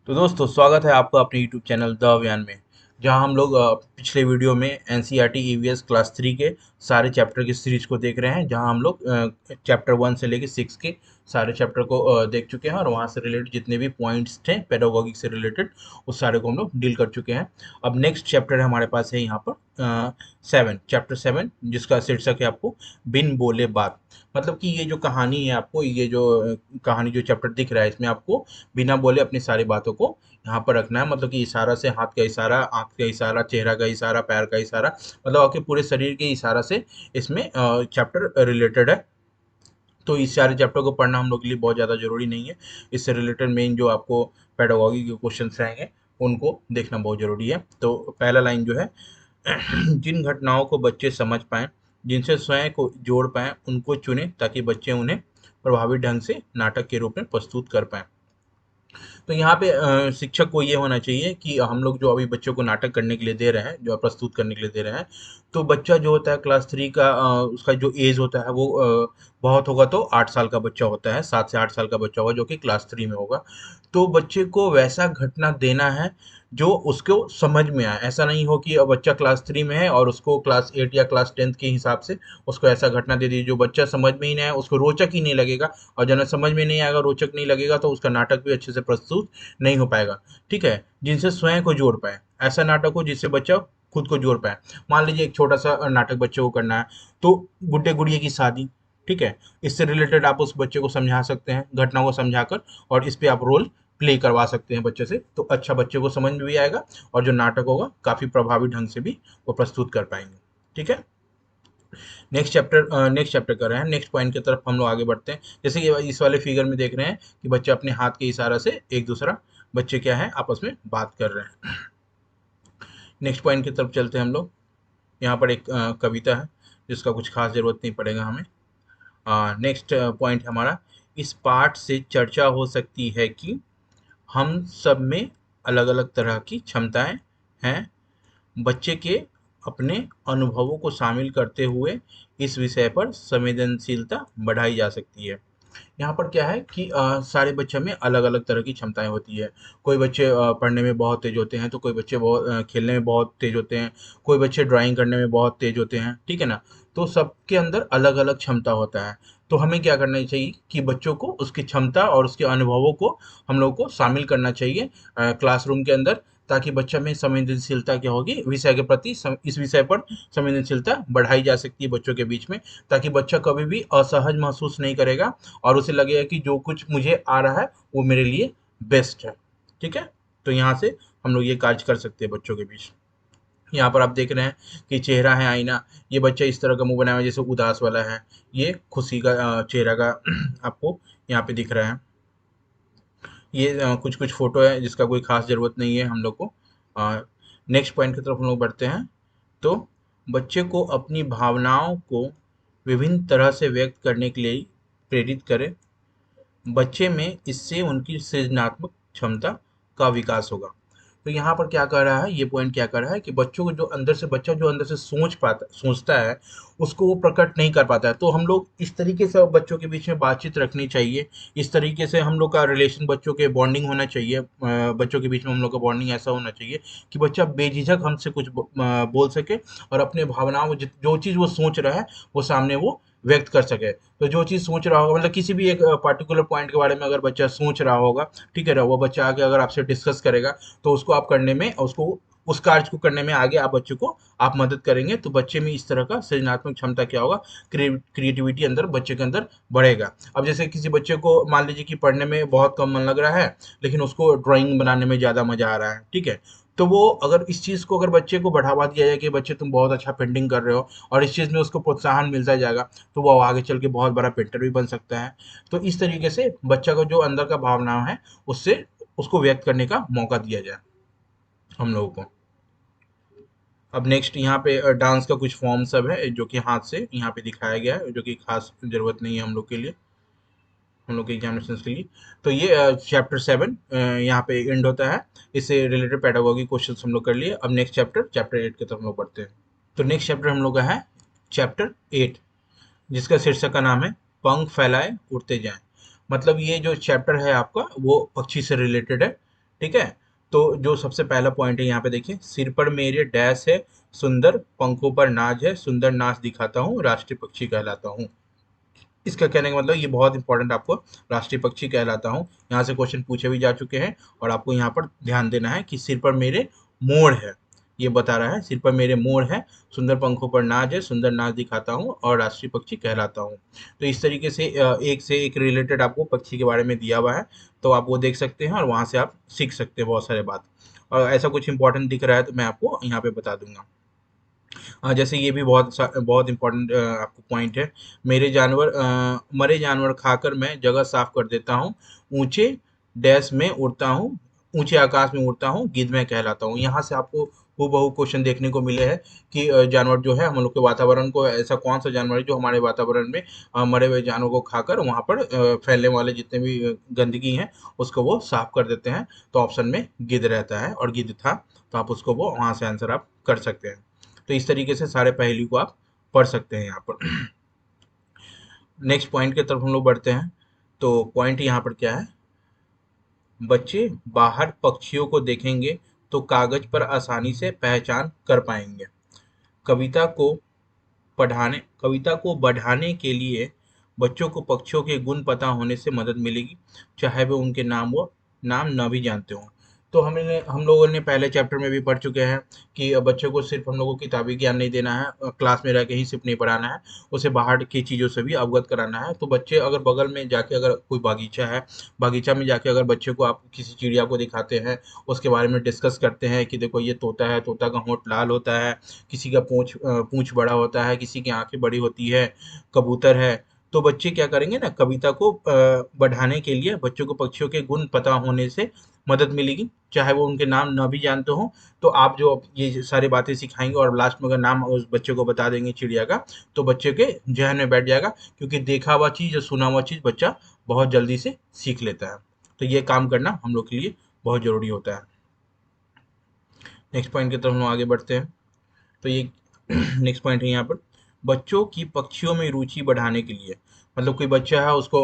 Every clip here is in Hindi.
तो दोस्तों स्वागत है आपका अपने YouTube चैनल द अभियान में। जहां हम लोग पिछले वीडियो में एनसीईआरटी ईवीएस क्लास 3 के सारे चैप्टर की सीरीज को देख रहे हैं, जहां हम लोग चैप्टर 1 से लेके 6 के सारे चैप्टर को देख चुके हैं और वहां से रिलेटेड जितने भी पॉइंट्स थे पेडागोगी से रिलेटेड उस सारे को हम लोग डील कर चुके हैं। अब नेक्स्ट चैप्टर हमारे पास है यहाँ पर 7, चैप्टर 7, जिसका शीर्षक है आपको बिन बोले बात। मतलब कि ये जो कहानी है, आपको ये जो कहानी जो चैप्टर दिख रहा है, इसमें आपको बिना बोले अपनी सारी बातों को यहाँ पर रखना है। मतलब कि इशारा से, हाथ का इशारा, आँख का इशारा, चेहरा का इशारा, पैर का इशारा, मतलब आपके पूरे शरीर के इशारा से इसमें चैप्टर रिलेटेड है। तो इस सारे चैप्टर को पढ़ना हम लोग के लिए बहुत ज़्यादा ज़रूरी नहीं है। इससे रिलेटेड मेन जो आपको पेडागोगी के क्वेश्चंस रहेंगे उनको देखना बहुत ज़रूरी है। तो पहला लाइन जो है जिन घटनाओं को बच्चे समझ पाएँ, जिनसे स्वयं को जोड़ पाएँ, उनको चुनें ताकि बच्चे उन्हें प्रभावी ढंग से नाटक के रूप में प्रस्तुत कर पाएँ। तो यहाँ पे शिक्षक को ये होना चाहिए कि हम लोग जो अभी बच्चों को नाटक करने के लिए दे रहे हैं, जो प्रस्तुत करने के लिए दे रहे हैं, तो बच्चा जो होता है क्लास 3 का, उसका जो एज होता है वो बहुत होगा तो 8 साल का बच्चा होता है, 7 से 8 साल का बच्चा होगा जो कि क्लास 3 में होगा। तो बच्चे को वैसा घटना देना है जो उसको समझ में आए। ऐसा नहीं हो कि बच्चा क्लास 3 में है और उसको क्लास 8 या क्लास 10 के हिसाब से उसको ऐसा घटना दे दी जो बच्चा समझ में ही नहीं आए, उसको रोचक ही नहीं लगेगा। और जब समझ में नहीं आएगा, रोचक नहीं लगेगा, तो उसका नाटक भी अच्छे से प्रस्तुत नहीं हो पाएगा। ठीक है, जिनसे स्वयं को जोड़ पाए, ऐसा नाटक हो जिससे बच्चा खुद को जोड़ पाए। मान लीजिए एक छोटा सा नाटक बच्चे को करना है, तो गुड्डे गुड़िया की शादी, ठीक है, इससे रिलेटेड आप उस बच्चे को समझा सकते हैं, घटना को समझाकर, और इस पे आप रोल प्ले करवा सकते हैं बच्चे से। तो अच्छा बच्चे को समझ में भी आएगा और जो नाटक होगा काफी प्रभावी ढंग से भी वो प्रस्तुत कर पाएंगे। ठीक है, नेक्स्ट चैप्टर कर रहे हैं, नेक्स्ट पॉइंट की तरफ हम लोग आगे बढ़ते हैं। जैसे कि इस वाले फिगर में देख रहे हैं कि बच्चे अपने हाथ के इशारा से एक दूसरा बच्चे क्या है आपस में बात कर रहे हैं। नेक्स्ट पॉइंट की तरफ चलते हैं हम लोग। यहाँ पर एक कविता है जिसका कुछ खास जरूरत नहीं पड़ेगा हमें। नेक्स्ट पॉइंट हमारा, इस पाठ से चर्चा हो सकती है कि हम सब में अलग अलग तरह की क्षमताएं हैं। बच्चे के अपने अनुभवों को शामिल करते हुए इस विषय पर संवेदनशीलता बढ़ाई जा सकती है। यहाँ पर क्या है कि सारे बच्चों में अलग अलग तरह की क्षमताएं होती है। कोई बच्चे पढ़ने में बहुत तेज होते हैं, तो कोई बच्चे बहुत खेलने में बहुत तेज होते हैं, कोई बच्चे ड्राइंग करने में बहुत तेज होते हैं। ठीक है ना, तो सबके अंदर अलग अलग क्षमता होता है। तो हमें क्या करना चाहिए कि बच्चों को उसकी क्षमता और उसके अनुभवों को हम लोग को शामिल करना चाहिए क्लासरूम के अंदर, ताकि बच्चा में संवेदनशीलता क्या होगी, विषय के प्रति इस विषय पर संवेदनशीलता बढ़ाई जा सकती है बच्चों के बीच में, ताकि बच्चा कभी भी असहज महसूस नहीं करेगा और उसे लगेगा कि जो कुछ मुझे आ रहा है वो मेरे लिए बेस्ट है। ठीक है, तो यहाँ से हम लोग ये कार्य कर सकते हैं बच्चों के बीच। यहाँ पर आप देख रहे हैं कि चेहरा है आईना। ये बच्चा इस तरह का मुंह बनाया हुआ है जैसे उदास वाला है, ये खुशी का चेहरा का आपको यहाँ पे दिख रहा है। ये कुछ कुछ फोटो है जिसका कोई खास ज़रूरत नहीं है हम लोग को। नेक्स्ट पॉइंट की तरफ हम लोग बढ़ते हैं। तो बच्चे को अपनी भावनाओं को विभिन्न तरह से व्यक्त करने के लिए प्रेरित करें। बच्चे में इससे उनकी सृजनात्मक क्षमता का विकास होगा। तो यहाँ पर क्या कर रहा है, ये पॉइंट क्या कर रहा है कि बच्चों को जो अंदर से, बच्चा जो अंदर से सोचता है, उसको वो प्रकट नहीं कर पाता है। तो हम लोग इस तरीके से बच्चों के बीच में बातचीत रखनी चाहिए। इस तरीके से हम लोग का रिलेशन, बच्चों के बॉन्डिंग होना चाहिए। बच्चों के बीच में हम लोग का बॉन्डिंग ऐसा होना चाहिए कि बच्चा बेझिझक हमसे कुछ बोल सके और अपने भावनाओं, जो चीज़ वो सोच रहा है वो सामने वो व्यक्त कर सके। तो जो चीज़ सोच रहा होगा, मतलब किसी भी एक पर्टिकुलर पॉइंट के बारे में अगर बच्चा सोच रहा होगा, ठीक है ना, वो बच्चा आगे अगर आपसे डिस्कस करेगा, तो उसको आप करने में, उसको उस कार्य को करने में आगे आप बच्चे को आप मदद करेंगे। तो बच्चे में इस तरह का सृजनात्मक क्षमता क्या होगा, क्रिएटिविटी अंदर बच्चे के अंदर बढ़ेगा। अब जैसे किसी बच्चे को मान लीजिए कि पढ़ने में बहुत कम मन लग रहा है, लेकिन उसको ड्राइंग बनाने में ज़्यादा मजा आ रहा है, ठीक है, तो वो अगर इस चीज़ को, अगर बच्चे को बढ़ावा दिया जाए कि बच्चे तुम बहुत अच्छा पेंटिंग कर रहे हो, और इस चीज़ में उसको प्रोत्साहन मिलता जाएगा, तो वो आगे चल के बहुत बड़ा पेंटर भी बन सकता है। तो इस तरीके से बच्चा को जो अंदर का भावनाएं है उससे उसको व्यक्त करने का मौका दिया जाए हम लोगों को। अब नेक्स्ट यहाँ पे डांस का कुछ फॉर्म सब है जो कि हाथ से यहाँ पे दिखाया गया है, जो कि खास जरूरत नहीं है हम लोग के लिए, हम लोग के एग्जामिनेशन के लिए। तो ये चैप्टर 7 यहाँ पे एंड होता है। इससे रिलेटेड पेडागोगी क्वेश्चन हम लोग कर लिए। अब नेक्स्ट चैप्टर 8 की तरफ हम लोग बढ़ते हैं। तो नेक्स्ट चैप्टर हम लोग का है चैप्टर 8, जिसका शीर्षक का नाम है पंख फैलाए उड़ते जाएं। मतलब ये जो चैप्टर है आपका वो पक्षी से रिलेटेड है। ठीक है। तो जो सबसे पहला पॉइंट है यहाँ पे देखिए, सिर पर मेरे डैश है, सुंदर पंखों पर नाज है, सुंदर नाच दिखाता हूँ, राष्ट्रीय पक्षी कहलाता हूँ। इसका कहने का मतलब ये बहुत इंपॉर्टेंट, आपको राष्ट्रीय पक्षी कहलाता हूँ, यहाँ से क्वेश्चन पूछे भी जा चुके हैं। और आपको यहाँ पर ध्यान देना है कि सिर पर मेरे मोर है, ये बता रहा है सिर पर मेरे मोर है, सुंदर पंखों पर नाज है, सुंदर नाच दिखाता हूँ और राष्ट्रीय पक्षी कहलाता हूँ। तो इस तरीके से एक से एक रिलेटेड आपको पक्षी के बारे में दिया हुआ है, तो आप वो देख सकते हैं और वहाँ से आप सीख सकते हैं बहुत सारे बात। और ऐसा कुछ इंपॉर्टेंट दिख रहा है तो मैं आपको यहाँ पे बता दूंगा। जैसे ये भी बहुत इंपॉर्टेंट आपको पॉइंट है, मरे जानवर खाकर मैं जगह साफ कर देता हूँ, ऊंचे डैश में उड़ता हूँ, ऊंचे आकाश में उड़ता हूँ, गिद्ध मैं कहलाता हूँ। यहाँ से आपको हूबहू क्वेश्चन देखने को मिले हैं कि जानवर जो है हम लोग के वातावरण को, ऐसा कौन सा जानवर है जो हमारे वातावरण में मरे हुए जानवर को खाकर वहाँ पर फैलने वाले जितने भी गंदगी हैं उसको वो साफ कर देते हैं। तो ऑप्शन में गिद्ध रहता है और गिद्ध था, तो आप उसको वो वहाँ से आंसर आप कर सकते हैं। तो इस तरीके से सारे पहेली को आप पढ़ सकते हैं यहाँ पर। नेक्स्ट पॉइंट की तरफ हम लोग बढ़ते हैं। तो पॉइंट यहाँ पर क्या है, बच्चे बाहर पक्षियों को देखेंगे तो कागज पर आसानी से पहचान कर पाएंगे। कविता को कविता को बढ़ाने के लिए बच्चों को पक्षियों के गुण पता होने से मदद मिलेगी, चाहे वे उनके नाम न भी जानते हों। तो हम लोगों ने पहले चैप्टर में भी पढ़ चुके हैं कि बच्चों को सिर्फ हम लोगों को किताबी ज्ञान नहीं देना है, क्लास में रह के ही सिर्फ नहीं पढ़ाना है, उसे बाहर की चीज़ों से भी अवगत कराना है। तो बच्चे अगर बगल में जाके अगर कोई बागीचा है, बागीचा में जाके अगर बच्चे को आप किसी चिड़िया को दिखाते हैं, उसके बारे में डिस्कस करते हैं कि देखो ये तोता है, तोता का होंठ लाल होता है, किसी का पूँछ बड़ा होता है, किसी की आँखें बड़ी होती है, कबूतर है। तो बच्चे क्या करेंगे ना, कविता को बढ़ाने के लिए बच्चों को पक्षियों के गुण पता होने से मदद मिलेगी, चाहे वो उनके नाम ना भी जानते हों। तो आप जो ये सारी बातें सिखाएँगे और लास्ट में अगर नाम उस बच्चे को बता देंगे चिड़िया का, तो बच्चे के ज़हन में बैठ जाएगा, क्योंकि देखा हुआ चीज़ या सुना हुआ चीज़ बच्चा बहुत जल्दी से सीख लेता है। तो ये काम करना हम लोग के लिए बहुत ज़रूरी होता है। नेक्स्ट पॉइंट की तरफ हम लोग आगे बढ़ते हैं। तो ये नेक्स्ट पॉइंट है यहाँ पर, बच्चों की पक्षियों में रुचि बढ़ाने के लिए, मतलब कोई बच्चा है उसको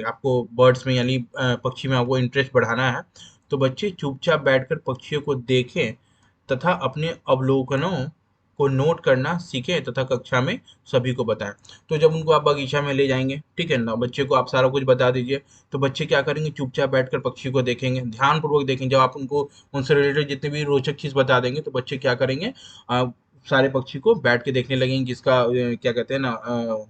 आपको बर्ड्स में यानी पक्षी में आपको इंटरेस्ट बढ़ाना है, तो बच्चे चुपचाप बैठकर पक्षियों को देखें तथा अपने अवलोकनों को नोट करना सीखें तथा कक्षा में सभी को बताएं। तो जब उनको आप बगीचा में ले जाएंगे, ठीक है ना, बच्चे को आप सारा कुछ बता दीजिए, तो बच्चे क्या करेंगे, चुपचाप बैठकर पक्षी को देखेंगे, ध्यानपूर्वक देखेंगे। जब आप उनको उनसे रिलेटेड जितने भी रोचक चीज़ बता देंगे, तो बच्चे क्या करेंगे, सारे पक्षी को बैठ के देखने लगेंगे, जिसका क्या कहते हैं ना,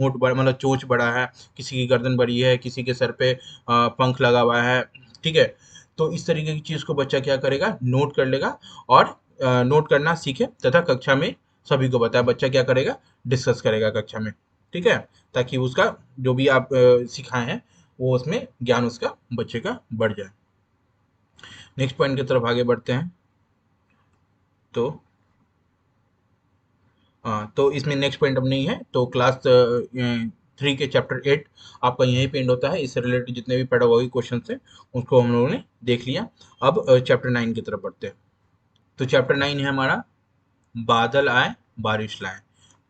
होंठ बड़ा मतलब चोंच बड़ा है, किसी की गर्दन बड़ी है, किसी के सर पे पंख लगा हुआ है, ठीक है। तो इस तरीके की चीज़ को बच्चा क्या करेगा, नोट कर लेगा और नोट करना सीखे तथा कक्षा में सभी को बताए। बच्चा क्या करेगा, डिस्कस करेगा कक्षा में, ठीक है, ताकि उसका जो भी आप सिखाए हैं वो उसमें ज्ञान उसका बच्चे का बढ़ जाए। नेक्स्ट पॉइंट की तरफ आगे बढ़ते हैं। तो हाँ, तो इसमें नेक्स्ट पॉइंट अब नहीं है, तो क्लास 3 के चैप्टर 8 आपका यहीं पे एंड होता है। इससे रिलेटेड जितने भी पेडागोगी क्वेश्चन थे उसको हम लोगों ने देख लिया। अब चैप्टर 9 की तरफ बढ़ते हैं। तो चैप्टर 9 है हमारा, बादल आए बारिश लाए।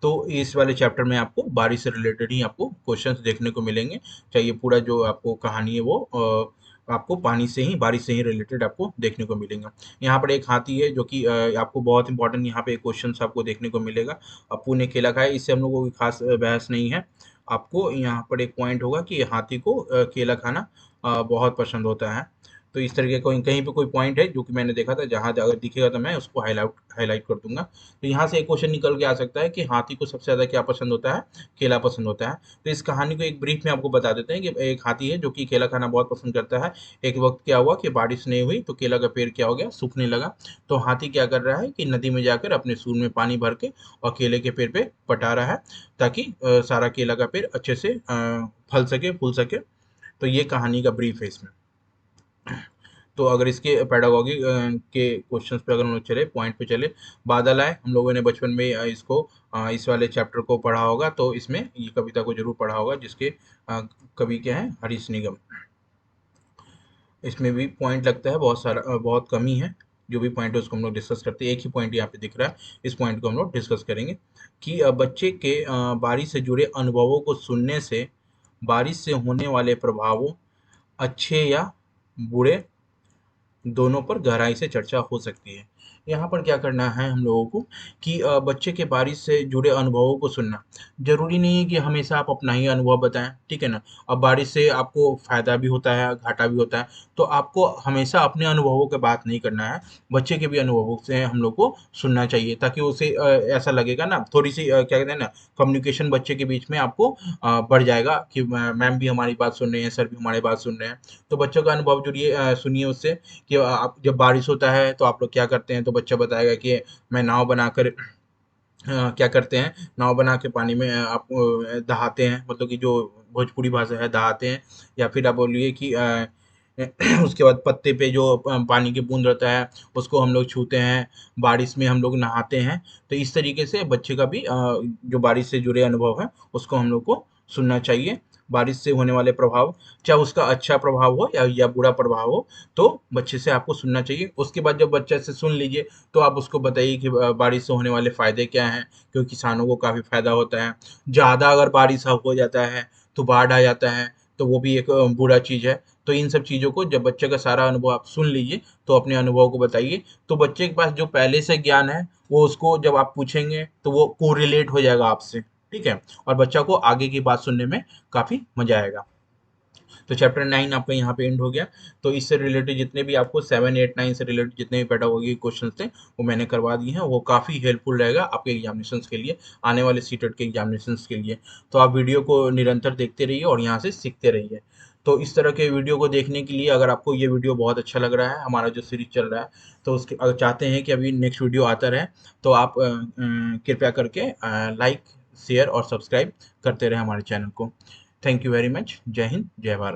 तो इस वाले चैप्टर में आपको बारिश से रिलेटेड ही आपको क्वेश्चंस देखने को मिलेंगे। चाहिए पूरा जो आपको कहानी है वो आपको पानी से ही, बारिश से ही रिलेटेड आपको देखने को मिलेगा। यहाँ पर एक हाथी है जो कि आपको बहुत इंपॉर्टेंट यहाँ पे एक क्वेश्चन आपको देखने को मिलेगा। अपू ने केला खाया, इससे हम लोगों की खास बहस नहीं है। आपको यहाँ पर एक पॉइंट होगा कि हाथी को केला खाना बहुत पसंद होता है। तो इस तरीके का कहीं पे कोई पॉइंट है जो कि मैंने देखा था, जहाँ अगर दिखेगा तो मैं उसको हाईलाइट कर दूंगा। तो यहाँ से एक क्वेश्चन निकल के आ सकता है कि हाथी को सबसे ज़्यादा क्या पसंद होता है, केला पसंद होता है। तो इस कहानी को एक ब्रीफ में आपको बता देते हैं कि एक हाथी है जो कि केला खाना बहुत पसंद करता है। एक वक्त क्या हुआ कि बारिश नहीं हुई तो केला का पेड़ क्या हो गया, सूखने लगा। तो हाथी क्या कर रहा है कि नदी में जाकर अपने सूंड में पानी भर के और केले के पेड़ पे पटा रहा है, ताकि सारा केला का पेड़ अच्छे से फल सके, फूल सके। तो ये कहानी का ब्रीफ है इसमें। तो अगर इसके पेडागॉजी के क्वेश्चंस पे अगर हम लोग चले, पॉइंट पे चले, बादल आए, हम लोगों ने बचपन में इसको इस वाले चैप्टर को पढ़ा होगा, तो इसमें ये कविता को जरूर पढ़ा होगा, जिसके कवि क्या है, हरीश निगम। इसमें भी पॉइंट लगता है बहुत सारा, बहुत कमी है। जो भी पॉइंट है उसको हम लोग डिस्कस करते हैं। एक ही पॉइंट यहाँ पे दिख रहा है, इस पॉइंट को हम लोग डिस्कस करेंगे कि बच्चे के बारिश से जुड़े अनुभवों को सुनने से बारिश से होने वाले प्रभावों, अच्छे या बुरे, दोनों पर गहराई से चर्चा हो सकती है। यहाँ पर क्या करना है हम लोगों को कि बच्चे के बारिश से जुड़े अनुभवों को सुनना। ज़रूरी नहीं है कि हमेशा आप अपना ही अनुभव बताएँ, ठीक है ना? अब बारिश से आपको फ़ायदा भी होता है, घाटा भी होता है, तो आपको हमेशा अपने अनुभवों की बात नहीं करना है, बच्चे के भी अनुभवों से हम लोग को सुनना चाहिए ताकि उसे ऐसा लगेगा ना थोड़ी-सी क्या कहते हैं ना कम्युनिकेशन बच्चे के बीच में आपको बढ़ जाएगा कि मैम भी हमारी बात सुन रही हैं, सर भी हमारी बात सुन रहे हैं। तो बच्चों का अनुभव जुड़िए सुनिए उससे कि आप जब बारिश होता है तो आप लोग क्या करते हैं? तो बच्चा बताएगा कि मैं नाव बनाकर क्या करते हैं, नाव बना के पानी में आप दहाते हैं, मतलब कि जो भोजपुरी भाषा है दहाते हैं, या फिर आप बोलिए कि उसके बाद पत्ते पे जो पानी की बूंद रहता है, उसको हम लोग छूते हैं, बारिश में हम लोग नहाते हैं। तो इस तरीके से बच्चे का भी जो बारिश से जुड़े अनुभव हैं, उसको हम लोग को सुनना चाहिए। बारिश से होने वाले प्रभाव, चाहे उसका अच्छा प्रभाव हो या बुरा प्रभाव हो, तो बच्चे से आपको सुनना चाहिए। उसके बाद जब बच्चे से सुन लीजिए, तो आप उसको बताइए कि बारिश से होने वाले फ़ायदे क्या हैं, क्योंकि किसानों को काफ़ी फ़ायदा होता है। ज़्यादा अगर बारिश हो जाता है, तो बाढ़ आ जाता है, तो वो भी एक बुरा चीज़ है। तो इन सब चीज़ों को जब बच्चे का सारा अनुभव आप सुन लीजिए, तो अपने अनुभव को बताइए। तो बच्चे के पास जो पहले से ज्ञान है, वो उसको जब आप पूछेंगे, तो वो कोरिलेट हो जाएगा आपसे, ठीक है? और बच्चा को आगे की बात सुनने में काफ़ी मज़ा आएगा। तो चैप्टर 9 आपका यहाँ पे एंड हो गया। तो इससे रिलेटेड जितने भी आपको 7, 8, 9 से रिलेटेड जितने भी पेडागोगी क्वेश्चन थे, वो मैंने करवा दिए हैं। वो काफ़ी हेल्पफुल रहेगा आपके एग्जामिनेशंस के लिए, आने वाले सीटेट के एग्जामिनेशंस के लिए। तो आप वीडियो को निरंतर देखते रहिए और यहाँ से सीखते रहिए। तो इस तरह के वीडियो को देखने के लिए अगर आपको ये वीडियो बहुत अच्छा लग रहा है, हमारा जो सीरीज चल रहा है, तो उसके अगर चाहते हैं कि अभी नेक्स्ट वीडियो आता रहे, तो आप कृपया करके लाइक, शेयर और सब्सक्राइब करते रहें हमारे चैनल को। Thank you very much. जय हिंद, जय भारत।